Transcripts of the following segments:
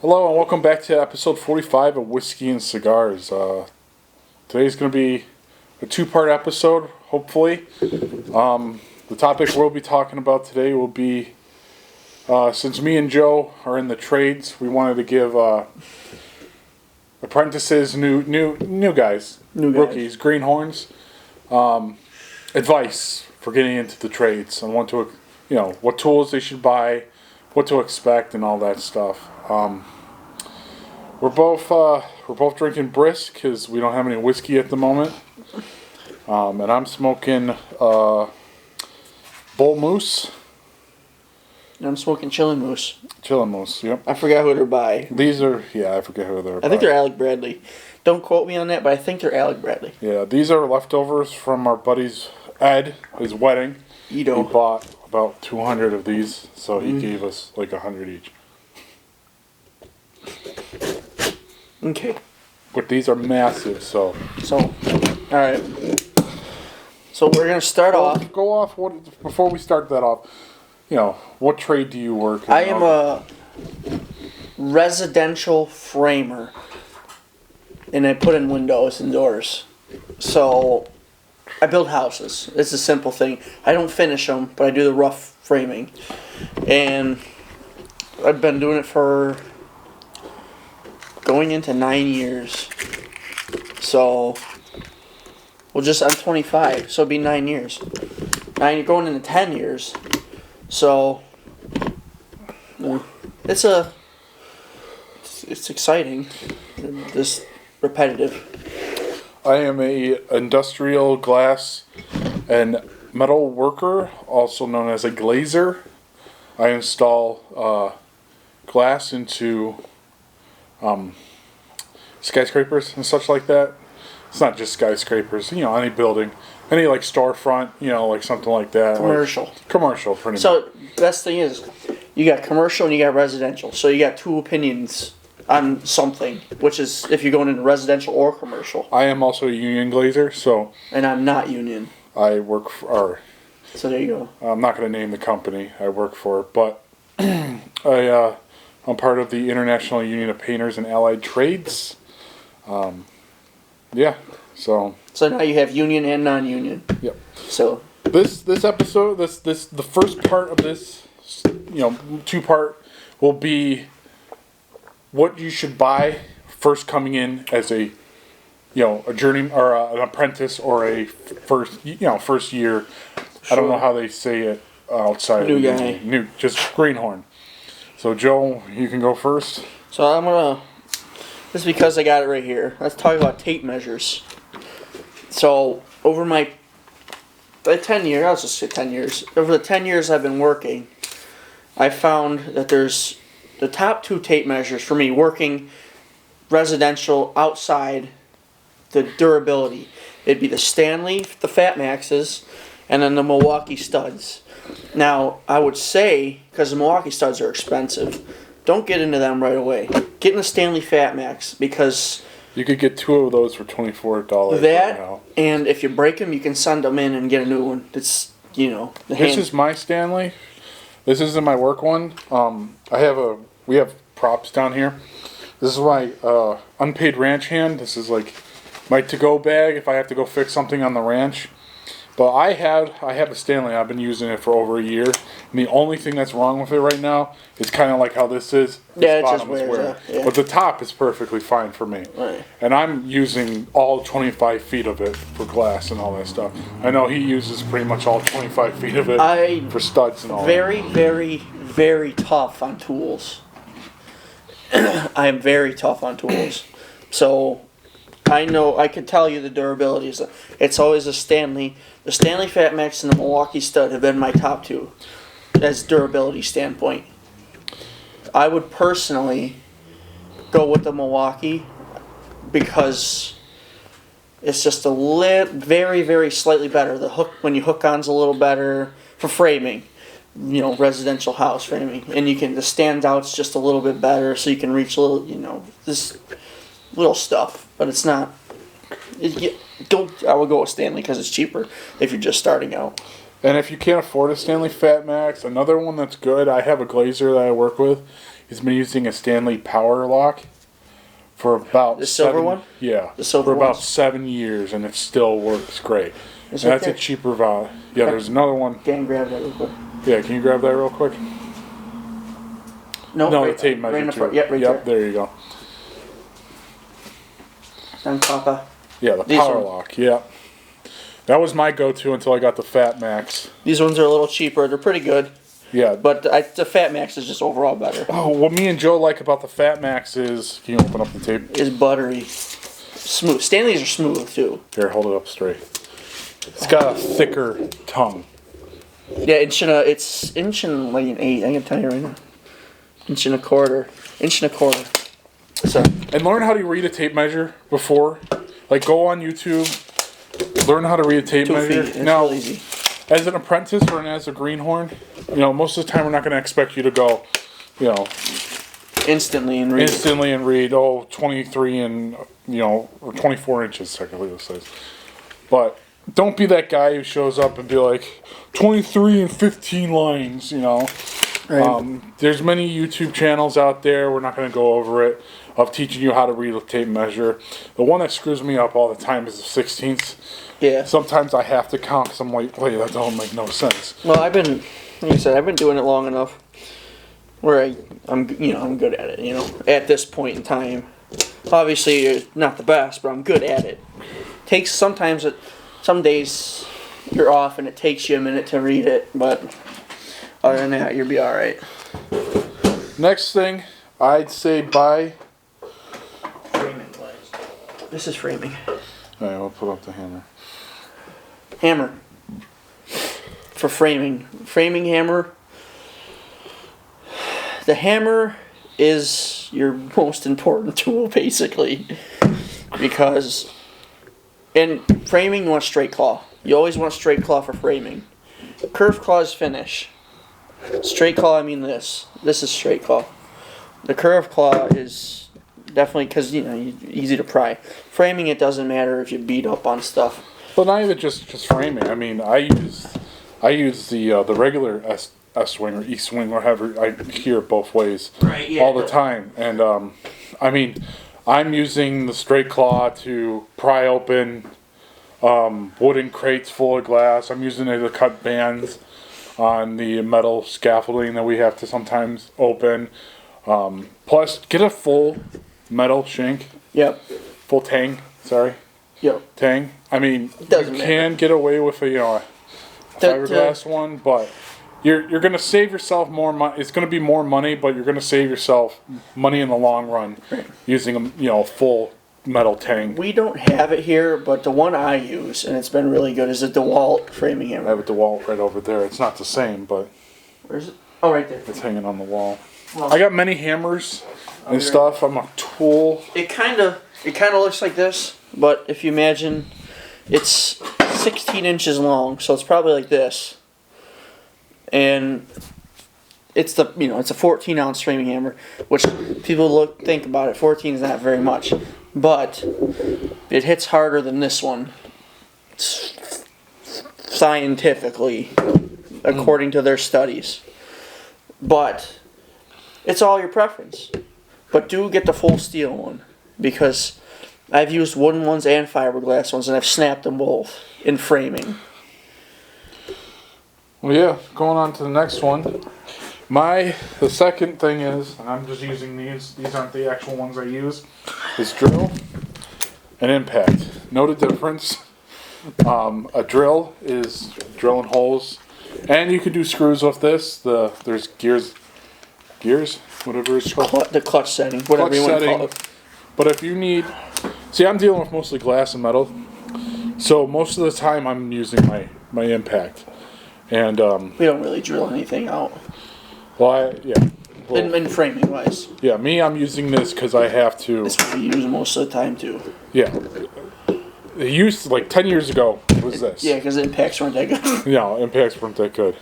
Hello and welcome back to episode 45 of Whiskey and Cigars. Today's going to be a two-part episode, hopefully. The topic we'll be talking about today will be, since me and Joe are in the trades, we wanted to give apprentices, new guys, rookies, greenhorns, advice for getting into the trades and what tools they should buy, what to expect, and all that stuff. We're both drinking brisk because we don't have any whiskey at the moment, and I'm smoking Bull Moose. And I'm smoking Chillin' Moose. Chillin' Moose, yep. I forgot who they're by. I forget who they're by. I think they're Alec Bradley. Don't quote me on that, but I think they're Alec Bradley. Yeah, these are leftovers from our buddy's Ed, his wedding. Edo. He bought about 200 of these, so he gave us like 100 each. Okay. But these are massive, so alright. So we're going to start off. Before we start that off, what trade do you work in? I am a residential framer. And I put in windows and doors. So I build houses. It's a simple thing. I don't finish them, but I do the rough framing. And I've been doing it for going into 9 years. So, I'm 25, so it'll be 9 years. Going into 10 years. So, it's exciting. Just repetitive. I am a industrial glass and metal worker, also known as a glazer. I install glass into skyscrapers and such like that. It's not just skyscrapers, any building, any like storefront, like something like that. Commercial. Commercial, pretty much. So, best thing is, you got commercial and you got residential. So you got two opinions on something, which is if you're going into residential or commercial. I am also a union glazer, so. And I'm not union. I work for, so there you go. I'm not going to name the company I work for, but I'm part of the International Union of Painters and Allied Trades. So now you have union and non-union. Yep. So this episode, the first part of this, two-part will be what you should buy first coming in as a journeyman or an apprentice or a first year. Sure. I don't know how they say it outside. New guy. Just greenhorn. So Joe, you can go first. So I'm gonna. This is because I got it right here. Let's talk about tape measures. So over my 10 years, I'll just say 10 years. Over the 10 years I've been working, I found that there's the top two tape measures for me working residential outside the durability. It'd be the Stanley, the Fat Maxes, and then the Milwaukee studs. Now, I would say, because the Milwaukee studs are expensive, don't get into them right away. Get in the Stanley Fat Max, because you could get two of those for $24 that, right now. And if you break them, you can send them in and get a new one. It's, This is my Stanley. This isn't my work one. We have props down here. This is my unpaid ranch hand. This is like my to-go bag if I have to go fix something on the ranch. But I have a Stanley. I've been using it for over a year. And the only thing that's wrong with it right now is kind of like how this is. This bottom is weird. Yeah. But the top is perfectly fine for me. Right. And I'm using all 25 feet of it for glass and all that stuff. I know he uses pretty much all 25 feet of it for studs and all very, that. Very, very tough on tools. I am very tough on tools. So I know, I can tell you the durability is. It's always a Stanley. The Stanley Fat Max and the Milwaukee Stud have been my top two as durability standpoint. I would personally go with the Milwaukee because it's just very, very slightly better. The hook, when you hook on's a little better for framing. Residential house framing, and the standout's just a little bit better, so you can reach a little, this little stuff, but it's not. I would go with Stanley because it's cheaper if you're just starting out. And if you can't afford a Stanley Fat Max, another one that's good, I have a glazer that I work with. He's been using a Stanley Power Lock for about The silver one? Yeah, The silver for about ones? 7 years, and it still works great. Is And it that's there? a cheaper valve. Yeah, there's another one. Dan, grab that real quick. Yeah, can you grab that real quick? No, right, the tape measure right in the too. front. Yep, right there. There you go. On Papa. Yeah, the These Power ones. Lock. Yeah, that was my go-to until I got the Fat Max. These ones are a little cheaper. They're pretty good, Yeah, but the Fat Max is just overall better. oh, what me and Joe like about the Fat Max is, can you open up the tape? It's buttery, smooth. Stanleys are smooth too. Here, hold it up straight. It's got a thicker tongue. Yeah, it's inch and like an 8. I can tell you right now. Inch and a quarter. So And learn how to read a tape measure before. Like, go on YouTube, learn how to read a tape 2 measure. feet. It's Now, real easy. as an apprentice or as a greenhorn, most of the time we're not going to expect you to go, Instantly and read. instantly and read, 23 and, or 24 inches, technically, this says. But don't be that guy who shows up and be like, 23 and 15 lines, Right. There's many YouTube channels out there, we're not going to go over it, of teaching you how to read a tape measure. The one that screws me up all the time is the 16ths. Yeah. Sometimes I have to count because I'm like, wait, that don't make no sense. Well, like I said, I've been doing it long enough where I'm good at it. At this point in time, obviously it's not the best, but I'm good at it. Some days you're off and it takes you a minute to read it, but other than that, you'll be all right. Next thing, I'd say buy. Framing. This is framing. Alright, we'll put up the hammer. Hammer. For framing. Framing hammer. The hammer is your most important tool, basically. Because in framing, you want straight claw. You always want straight claw for framing. Curved claw is finish. Straight claw, I mean this. This is straight claw. The curved claw is definitely because, easy to pry. Framing, it doesn't matter if you beat up on stuff. But not even just framing. I mean, I use the regular S-swing or E-swing, or however, I hear it both ways Right, yeah. all the time. And, I mean, I'm using the straight claw to pry open wooden crates full of glass. I'm using it to cut bands on the metal scaffolding that we have to sometimes open. Plus, get a full metal shank. Yep. Full tang, sorry. Yep. Tang. I mean, Doesn't you can get away with a fiberglass one, but you're going to save yourself more money. It's going to be more money, but you're going to save yourself money in the long run using a full metal tang. We don't have it here, but the one I use, and it's been really good, is a DeWalt framing I hammer. have a DeWalt right over there. It's not the same, but Where's it? Oh, right there. it's hanging on the wall. Well, I got many hammers and stuff. I'm a tool. It kind of looks like this, but if you imagine, it's 16 inches long, so it's probably like this. And it's it's a 14-ounce framing hammer, which people think about it. 14 is not very much, but it hits harder than this one, scientifically, according to their studies. But it's all your preference. But do get the full steel one, because I've used wooden ones and fiberglass ones, and I've snapped them both in framing. Well, yeah, going on to the next one. The second thing is, and I'm just using these aren't the actual ones I use, is drill and impact. Note the difference. A drill is drilling holes, and you can do screws with this. There's gears, whatever it's called. The clutch setting, whatever you want to call it. But if you need, I'm dealing with mostly glass and metal, so most of the time I'm using my impact. And We don't really drill anything out. In framing wise. Yeah, I'm using this because I have to. That's what we use most of the time too. Yeah. It used to, like 10 years ago, it was this. Yeah, because the impacts weren't that good. Yeah, impacts weren't that good.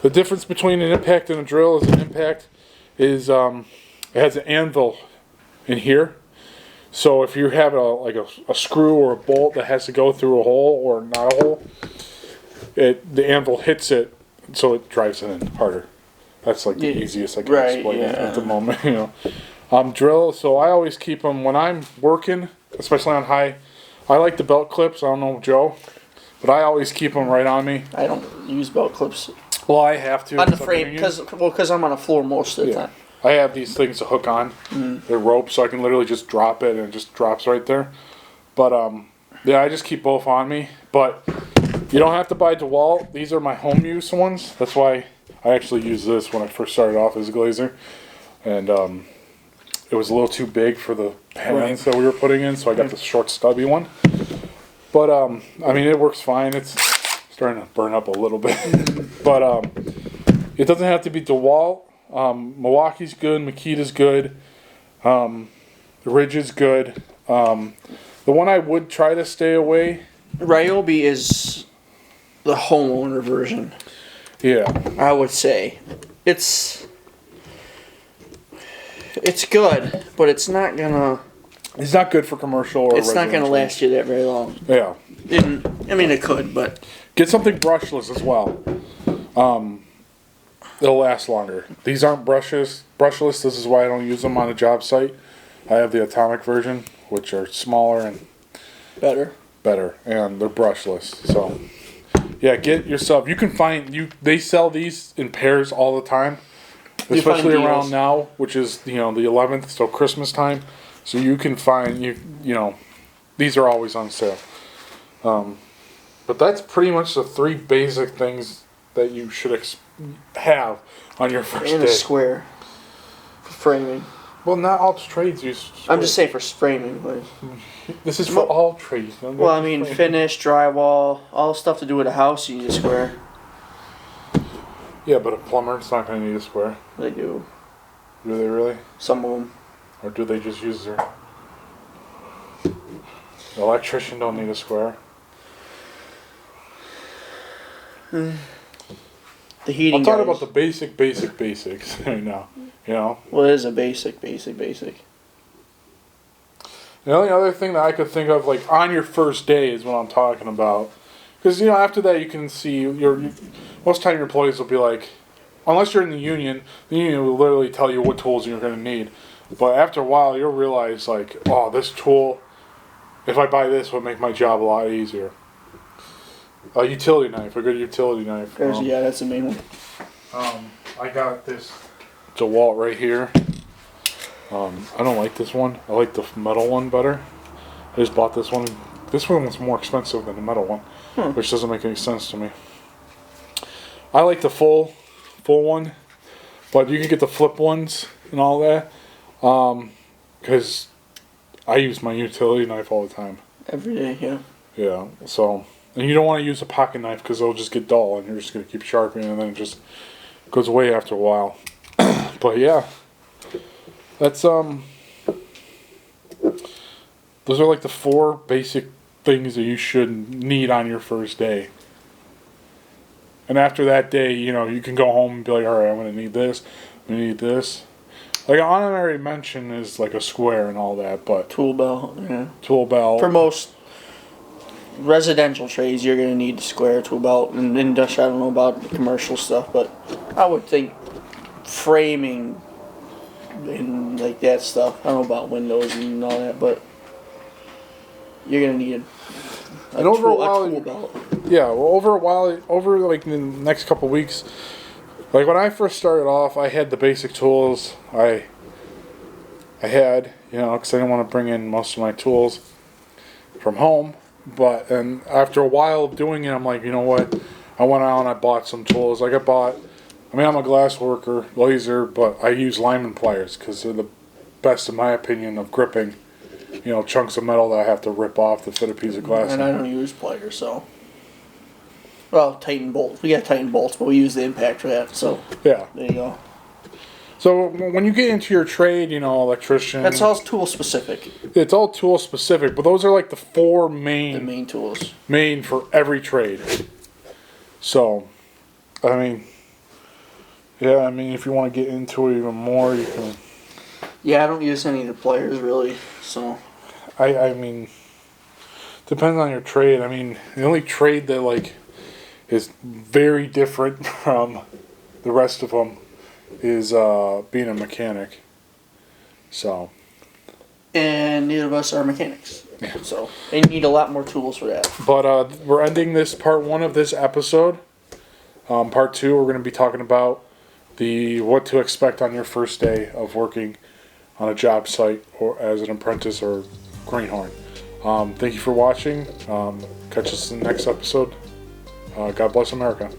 The difference between an impact and a drill is an impact is it has an anvil in here. So if you have a screw or a bolt that has to go through a hole or not a hole, the anvil hits it, so it drives it in harder. That's like the easiest I can right, explain it yeah. at the moment. Drill. So I always keep them when I'm working, especially on high. I like the belt clips. I don't know Joe, but I always keep them right on me. I don't use belt clips Well, I have to on the frame because I'm on the floor most of the time. I have these things to hook on. They're ropes, so I can literally just drop it and it just drops right there. But yeah, I just keep both on me. But you don't have to buy DeWalt. These are my home use ones. That's why I actually used this when I first started off as a glazer, and it was a little too big for the pans that we were putting in, so I got the short stubby one. But I mean, it works fine. It's starting to burn up a little bit, but it doesn't have to be DeWalt. Milwaukee's good. Makita's good. The Ridge is good. The one I would try to stay away. Ryobi is the homeowner version. Yeah, I would say it's good, but it's not gonna. it's not good for commercial or. It's not gonna last you that very long. Yeah, I mean, it could, but get something brushless as well. It'll last longer. These aren't brushless. This is why I don't use them on a job site. I have the atomic version, which are smaller and better, and they're brushless. So, yeah, get yourself. You can find They sell these in pairs all the time, especially around now, which is the 11th, so Christmas time. So you can find these are always on sale. But that's pretty much the three basic things that you should have on your first day. And a square for framing. Well, not all trades use square. I'm just saying for framing. Like, this is for all trades. well, I mean, finish, drywall, all stuff to do with a house, you need a square. Yeah, but a plumber's not going to need a square. They do. Do they really? Some of them. Or do they just use their... The electrician don't need a square. The heating I'm talking guys. about the basics right now. Well, it is a basic. The only other thing that I could think of, like, on your first day is what I'm talking about. Because, after that you can see, most time your employees will be like, unless you're in the union will literally tell you what tools you're going to need. But after a while, you'll realize, like, oh, this tool, if I buy this, would make my job a lot easier. A utility knife, a good utility knife. Yeah, that's the main one. I got this DeWalt right here. I don't like this one. I like the metal one better. I just bought this one. This one was more expensive than the metal one, which doesn't make any sense to me. I like the full one, but you can get the flip ones and all that. Because I use my utility knife all the time. Every day, yeah. Yeah, so... And you don't want to use a pocket knife because it'll just get dull and you're just going to keep sharpening and then it just goes away after a while. But yeah, that's those are like the four basic things that you should need on your first day. And after that day, you can go home and be like, all right, I'm going to need this, I'm going to need this. Like an honorary mention is like a square and all that, but tool belt, yeah. Tool belt. For most residential trades, you're going to need the square tool belt. And industrial, I don't know about the commercial stuff, but I would think framing and like that stuff. I don't know about windows and all that, but you're going to need a tool belt. Yeah, well, over like the next couple weeks, like when I first started off, I had the basic tools. I had, because I didn't want to bring in most of my tools from home. And after a while of doing it, I'm like, you know what? I went out and I bought some tools. Like I'm a glass worker, laser, but I use lineman pliers because they're the best, in my opinion, of gripping, chunks of metal that I have to rip off to fit a piece of glass. And I don't use pliers, so. Well, Titan bolts. We got Titan bolts, but we use the impact for that, so. Yeah. There you go. So when you get into your trade, electrician. That's all tool specific. It's all tool specific, but those are like the four main. The main tools. Main for every trade. So, if you want to get into it even more, you can. Yeah, I don't use any of the pliers really, so. Depends on your trade. The only trade that is very different from the rest of them is being a mechanic. So. And neither of us are mechanics. Yeah. So they need a lot more tools for that. But we're ending this part 1 of this episode. Part 2, we're going to be talking about what to expect on your first day of working on a job site or as an apprentice or greenhorn. Thank you for watching. Catch us in the next episode. God bless America.